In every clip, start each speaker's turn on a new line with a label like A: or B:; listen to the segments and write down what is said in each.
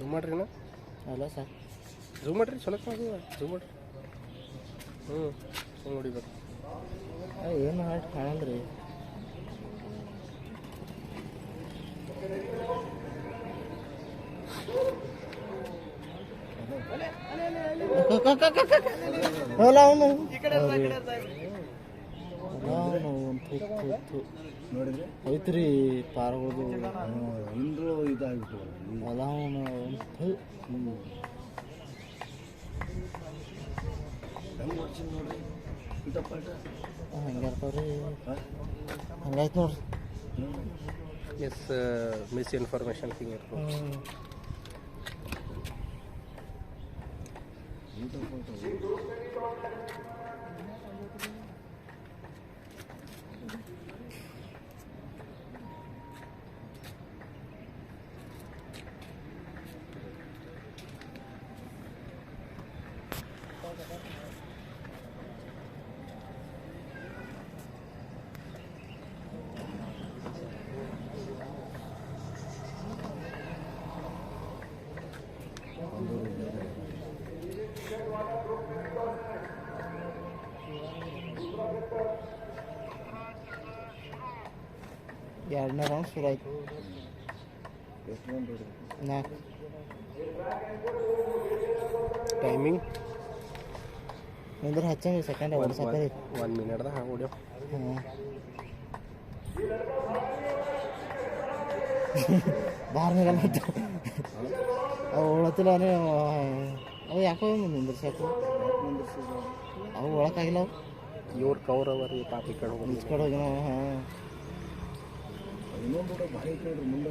A: Zoom ಮಾಡ್ರಿನ
B: ಅಲ್ಲ sir
A: zoom ಮಾಡಿರಿ ಚಲೋ ಝೂಮ್ ಮಾಡಿರಿ ಹಿಂಗೆ ನೋಡಿಬೇಕು
B: ಏನು ಹಾಟ್ ಕಾಣಲ್ರಿ ಅಲ್ಲ ಅವನು
C: ನೋಡಿದ್ರೆ
B: ಐತ್ರಿ ಪಾರ್ಗಳು
C: ಇಂದ್ರು ಇದಾಗಿಬಿಟ್ಟು
B: ಅಲ್ಲ ಅವನು
C: ಹೆಂಗೆ ಮಾಡ್ತೀನಿ ನೋಡ್ರಿ ಇಟಪ್ಪ
B: ಹಂಗಿರ್ತಾವ್ರಿ ಹಂಗಾಯ್ತು ನೋಡ್ರಿ
A: ಮಿಸ್ಇನ್ಫಾರ್ಮೇಷನ್ ಹಿಂಗೆ ಇರ್ತದೆ
B: ಎರಡನೇ ರೌಂಡ್ ಶುರು ಆಯ್ತು ನಾಲ್ಕು
A: ಟೈಮಿಂಗ್
B: ಅಂದ್ರೆ ಹಚ್ಚಂಗೆ ಸೆಕೆಂಡ್ ಎರಡು ಸಾಕೈತಿ
A: 1 ಮಿನಿಟ್ದಾಗ ಹಾಗೆ ಹೊಡ್ಯೋ
B: ಬಾರ್ ಮೇಲೆ ಮತ್ತೆ ಅವು ಉಳತಿಲ್ಲ ಅವು ಯಾಕೋ ನಿಂದ್ರಸಾಕು ಅವು ಒಳಕಾಗಿಲ್ಲ ಅವು
A: ಇವ್ರು ಕೌರವರಿ ಪಾಪಿ ಕಡೆ ಹೋಗಿ
B: ಈಚ್ ಕಡೆ ಹೋಗಿ ನಾವು
C: ಇನ್ನೊಂದು ಭಾರಿ ಕೇಳ್ರಿ ಮುಂದೆ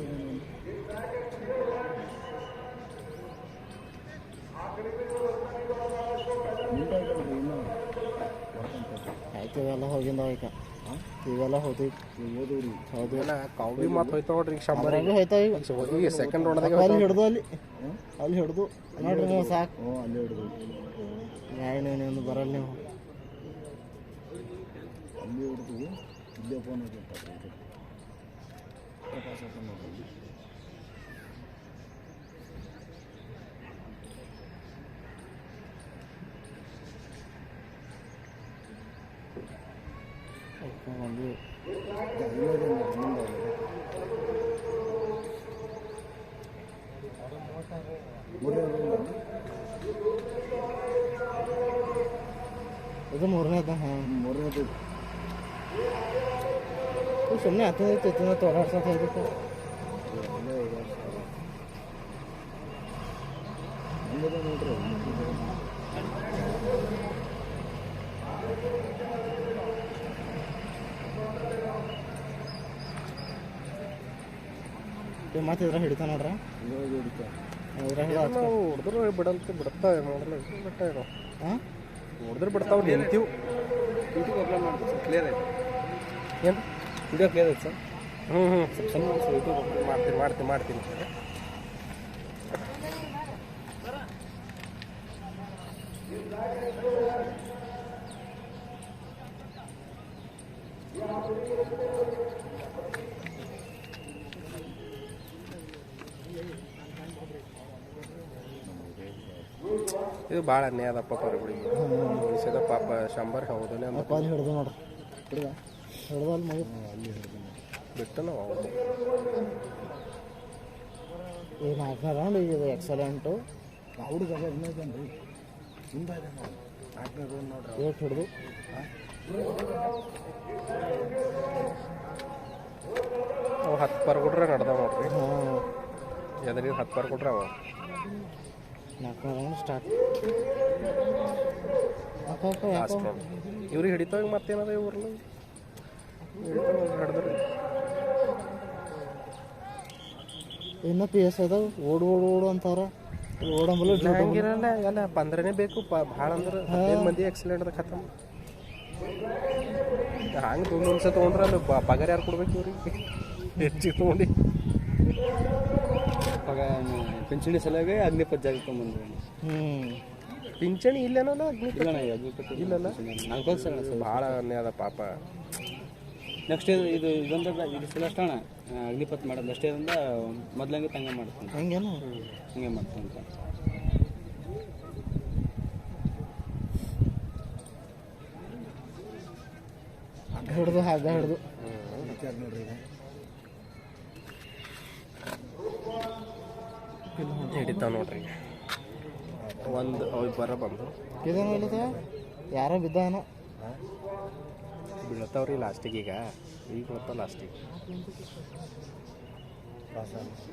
B: ಆಯ್ತು ಇವೆಲ್ಲ ಹೋಗಿಂದ ಈಗ ಇವೆಲ್ಲ ಹೋದ್ವಿ
C: ಓದೋರಿ
B: ಹೌದು
A: ಕಾವಿ ಮಾತು ಹೋಯ್ತು ನೋಡ್ರಿ ಈಗ ಶಂಬರ್
B: ಹಂಗೆ ಹೋಯ್ತಾವ
A: ಈಗ ಸೆಕೆಂಡ್ ರೌಂಡ್ದಾಗ
B: ಅಲ್ಲಿ ಹಿಡ್ದು ಅಲ್ಲಿ ಹಿಡ್ದು ನೋಡ್ರಿ ನೀವು ಸಾಕು
C: ಹ್ಞೂ ಅಲ್ಲೇ ಹಿಡಿದು
B: ನೀವು ಬರಲ್ಲ ನೀವು
C: ಅಲ್ಲಿ ಹಿಡಿದು ಇಲ್ಲೇ ಫೋನ್ ಆಗಿರ್ತಾರೆ ಪ್ರಕಾಶ ನೋಡ್ರಿ
B: ಒಂದು ಇದು ಮೂರನೇದ ಹಾಂ
C: ಮೂರನೇದು
B: ಸುಮ್ಮನೆ ಹತ್ತಿನ ತೋರಾಡ್ಸೋದು ಹೋಯ್ತು
C: ನೋಡ್ರಿ
B: ಮತ್ತೆ ಇದ್ರ ಹಿಡಿತಾ ನೋಡ್ರ
A: ಹೊಡೆದ್ರು ಬಿಡಂತ ಬಿಡ್ತಾ ನೋಡಲ್ಲ ಬಿಟ್ಟ
B: ಹಾಂ
A: ಹೊಡೆದ್ರು ಬಿಡ್ತಾವ ನಿಂತೀವಿ
C: ಯೂಟ್ಯೂಬ್ ಅಪ್ಲೋಡ್ ಮಾಡ್ತೀವಿ ಕ್ಲಿಯರ್ ಆಯ್ತು
A: ಏನು
C: ವಿಡಿಯೋ ಕ್ಲಿಯರ್ ಆಯ್ತು ಸರ್
A: ಮಾಡ್ತೀನಿ ಇದು ಭಾಳ ಅನ್ಯಾಯ ಅದಪ್ಪ ಪರಗಳಿಗೆ ಉಳಿಸಿದ ಪಾಪ ಶಂಬರ್ ಹೌದಲ್ಲ
B: ಅಪ್ಪ ಅಲ್ಲಿ ಹಿಡ್ದು ನೋಡ್ರಿ ಹಿಡ್ದ ಹಿಡ್ದು ಅಲ್ಲಿ ಮಗು
C: ಅಲ್ಲಿ ಹಿಡಿದು
A: ಬಿಟ್ಟು ನಾವು ಹೌದು
B: ಈಗ 4ನೇ ರೌಂಡ್ ಈಗ ಇದು ಎಕ್ಸಲೆಂಟು
C: ಹುಡುಗ ಇನ್ನೊಂದು ಹಿಂದೆ ಇದೆ ನೋಡಿ 4ನೇ ರೌಂಡ್ ನೋಡ್ರಿ
B: ಏಟ್ ಹಿಡ್ದು
A: ಅವು 10 ಪರ್ ಕೊಟ್ರೆ ನಡ್ದಾವ ನೋಡ್ರಿ
B: ಹಾಂ
A: ಎದ್ರಿಗೆ 10 ಪರ್ ಕೊಟ್ರೆ ಅವ
B: 4ನೇ ರೌಂಡ್ ಸ್ಟಾರ್ಟ್
A: ಲಾಸ್ಟ್ ರೌಂಡ್ ಇವ್ರಿಗೆ ಹಿಡಿತಾವ ಮತ್ತೇನದ ಇವ್ರಲ್ಲ ಹಿಡಿದ್ರಿ
B: ಇನ್ನೂ ಪಿ ಎಸ್ ಅದಾವ ಓಡು ಅಂತಾರ ಓಡಂಬಲ್ಲ
A: ಹಂಗಿರಲ್ಲ ಎಲ್ಲ 15ನೇ ಬೇಕು ಭಾಳ ಅಂದ್ರೆ 15 ಮಂದಿ ಎಕ್ಸಲೆಂಟ್ದಾಗ ಖತಮ್ ಹಂಗೆ ಒಂದೊಂದ್ಸಲ ತೊಗೊಂಡ್ರೆ ಅಲ್ಲಿ ಪಗಾರ ಯಾರು ಕೊಡ್ಬೇಕು ಇವ್ರಿಗೆ ಹೆಚ್ಚಿಗೆ ತೊಗೊಂಡು
C: ಪಿಂಚಣಿ ಸಲುವಾಗಿ ಅಗ್ನಿಪತ್ ಜಾಗ ತೊಗೊಂಬಂದ್ರಿ
A: ಪಿಂಚಣಿ ಇಲ್ಲೇನಲ್ಲ
C: ಅಗ್ನಿಪತ್
A: ಇಲ್ಲಲ್ಲ
C: ನಾಲ್ಕು ಸಲ
A: ಭಾಳ ಅನ್ಯಾಯ ಅದ ಪಾಪ
D: ನೆಕ್ಸ್ಟ್ ಇದೊಂದು ಇದು ಫುಲ್ ಅಣ್ಣ ಅಗ್ನಿಪತ್ ಮಾಡೋದು ಅಷ್ಟೇ ಇಂದ ಮೊದ್ಲಂಗೆ ತಂಗೆ ಮಾಡ್ತಾನೆ
B: ಹಂಗೇನು
D: ಹಂಗೆ ಮಾಡ್ತಾನೆ
B: ಹಿಡ್ದು ಹಗ್ಗ ಹಿಡ್ದು
C: ವಿಚಾರ ನೋಡ್ರಿ ಈಗ
A: ಹಿಡಿತಾವ ನೋಡ್ರಿ ಒಂದು ಬರ ಬಂದು
B: ಇದೇನು ಹೇಳಿದ ಯಾರೋ ಬಿದ್ದಾನೋ
A: ಬೀಳ್ತಾವ್ರಿ ಲಾಸ್ಟಿಗೆ ಈಗ ಬೀಳ್ತಾವ ಲಾಸ್ಟಿಗೆ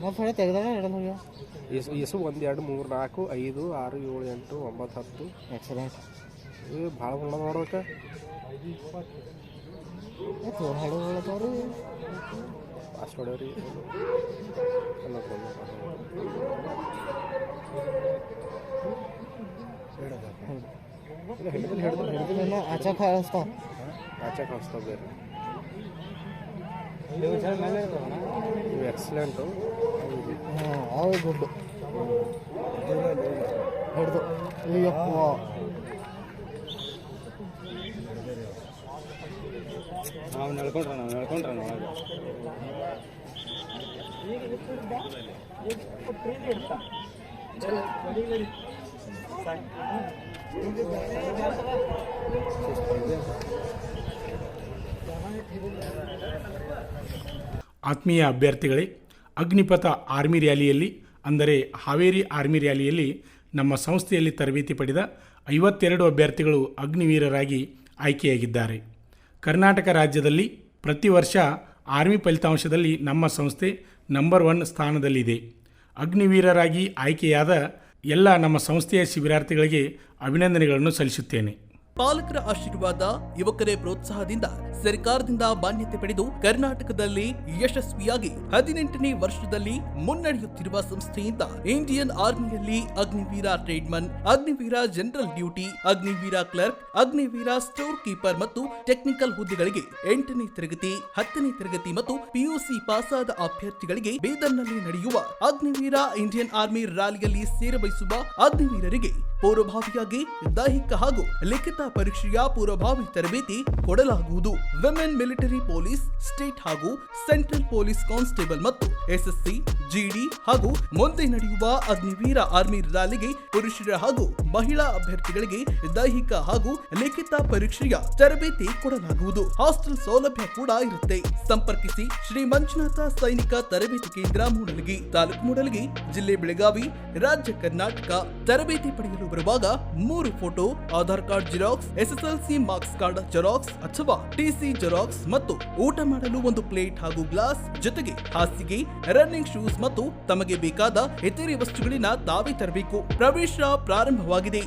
B: ಮತ್ತೆ ಹೊಳೆ ತೆಗ್ದಾನ ಹಿಡಲ್ ಹೋಗ್ಯ
A: ಇಸು 1 2 3 4 5 6 7 8 9 10
B: ಎಕ್ಸಲೆಂಟ್
A: ಇದು ಭಾಳ ಗುಣ ನೋಡ್ಬೇಕು
B: ತೋರ್ ಹಾಡು ಹೇಳತ್ತವ್ರಿ
A: ಅಷ್ಟು ಹೊಡೆಯವ್ರಿ
B: ಹಿಡಿದಿಲ್ಲ ಆಚೆ ಕಾಣಿಸ್ತಾವ
A: ಆಚೆ ಕಳಿಸ್ತಾವ ಬೇರೆ
D: ಇವು
A: ಎಕ್ಸಲೆಂಟು
B: ಹಾಂ ಅವು ಗುಡ್ಡು ಹಿಡ್ದು ಅಯ್ಯಪ್ಪ
D: ನಾವು ನಡ್ಕೊಂಡ್ರೆ ಒಳಗೆ
E: ಆತ್ಮೀಯ ಅಭ್ಯರ್ಥಿಗಳೇ, ಅಗ್ನಿಪಥ ಆರ್ಮಿ ರ್ಯಾಲಿಯಲ್ಲಿ ಅಂದರೆ ಹಾವೇರಿ ಆರ್ಮಿ ರ್ಯಾಲಿಯಲ್ಲಿ ನಮ್ಮ ಸಂಸ್ಥೆಯಲ್ಲಿ ತರಬೇತಿ ಪಡೆದ 52 ಅಭ್ಯರ್ಥಿಗಳು ಅಗ್ನಿವೀರರಾಗಿ ಆಯ್ಕೆಯಾಗಿದ್ದಾರೆ. ಕರ್ನಾಟಕ ರಾಜ್ಯದಲ್ಲಿ ಪ್ರತಿ ವರ್ಷ ಆರ್ಮಿ ಫಲಿತಾಂಶದಲ್ಲಿ ನಮ್ಮ ಸಂಸ್ಥೆ ನಂಬರ್ 1 ಸ್ಥಾನದಲ್ಲಿದೆ. ಅಗ್ನಿವೀರರಾಗಿ ಆಯ್ಕೆಯಾದ ಎಲ್ಲ ನಮ್ಮ ಸಂಸ್ಥೆಯ ಶಿಬಿರಾರ್ಥಿಗಳಿಗೆ ಅಭಿನಂದನೆಗಳನ್ನು ಸಲ್ಲಿಸುತ್ತೇನೆ.
F: ಪಾಲಕರ ಆಶೀರ್ವಾದ, ಯುವಕರೇ ಪ್ರೋತ್ಸಾಹದಿಂದ ಸರ್ಕಾರದಿಂದ ಮಾನ್ಯತೆ ಪಡೆದು ಕರ್ನಾಟಕದಲ್ಲಿ ಯಶಸ್ವಿಯಾಗಿ 18ನೇ ವರ್ಷದಲ್ಲಿ ಮುನ್ನಡೆಯುತ್ತಿರುವ ಸಂಸ್ಥೆಯಿಂದ ಇಂಡಿಯನ್ ಆರ್ಮಿಯಲ್ಲಿ Agniveer tradesman, Agniveer general duty, Agniveer clerk, Agniveer store keeper ಮತ್ತು ಟೆಕ್ನಿಕಲ್ ಹುದ್ದೆಗಳಿಗೆ 8ನೇ ತರಗತಿ, 10ನೇ ತರಗತಿ ಮತ್ತು ಪಿಯುಸಿ ಪಾಸಾದ ಅಭ್ಯರ್ಥಿಗಳಿಗೆ ಬೀದರ್ನಲ್ಲಿ ನಡೆಯುವ ಅಗ್ನಿವೀರ ಇಂಡಿಯನ್ ಆರ್ಮಿ ರ್ಯಾಲಿಯಲ್ಲಿ ಸೇರಬಯಸುವ ಅಗ್ನಿವೀರರಿಗೆ ಪೂರ್ವಭಾವಿಯಾಗಿ ದೈಹಿಕ ಹಾಗೂ ಲಿಖಿತ ಪರೀಕ್ಷೆಯ ಪೂರ್ವಭಾವಿ ತರಬೇತಿ ಕೊಡಲಾಗುವುದು. ವಿಮೆನ್ ಮಿಲಿಟರಿ ಪೊಲೀಸ್, ಸ್ಟೇಟ್ ಹಾಗೂ ಸೆಂಟ್ರಲ್ ಪೊಲೀಸ್ ಕಾನ್ಸ್ಟೇಬಲ್ ಮತ್ತು ಎಸ್ಎಸ್ಸಿ, ಜಿಡಿ ಹಾಗೂ ಮುಂದೆ ನಡೆಯುವ ಅಗ್ನಿವೀರ ಆರ್ಮಿ ರ್ಯಾಲಿಗೆ ಪುರುಷರ ಹಾಗೂ ಮಹಿಳಾ ಅಭ್ಯರ್ಥಿಗಳಿಗೆ ದೈಹಿಕ ಹಾಗೂ ಲಿಖಿತ ಪರೀಕ್ಷೆಯ ತರಬೇತಿ ಕೊಡಲಾಗುವುದು. ಹಾಸ್ಟೆಲ್ ಸೌಲಭ್ಯ ಕೂಡ ಇರುತ್ತೆ. ಸಂಪರ್ಕಿಸಿ ಶ್ರೀ ಮಂಜುನಾಥ ಸೈನಿಕ ತರಬೇತಿ ಕೇಂದ್ರ, ಮೂಡಲಗಿ, ತಾಲೂಕು ಮೂಡಲಗಿ, ಜಿಲ್ಲೆ ಬೆಳಗಾವಿ, ರಾಜ್ಯ ಕರ್ನಾಟಕ. ತರಬೇತಿ ಪಡೆಯಲು ಬರುವಾಗ 3 photo, Aadhaar card xerox, SSLC marks card xerox ಅಥವಾ ಟಿಸಿ ಜೆರಾಕ್ಸ್ ಮತ್ತು ಊಟ ಮಾಡಲು 1 ಪ್ಲೇಟ್ ಹಾಗೂ ಗ್ಲಾಸ್, ಜೊತೆಗೆ ಹಾಸಿಗೆ, ರನ್ನಿಂಗ್ ಶೂಸ್ ಮತ್ತು ತಮಗೆ ಬೇಕಾದ ಇತರೆ ವಸ್ತುಗಳಿನ ತಾವೇ ತರಬೇಕು. ಪ್ರವೇಶ ಪ್ರಾರಂಭವಾಗಿದೆ.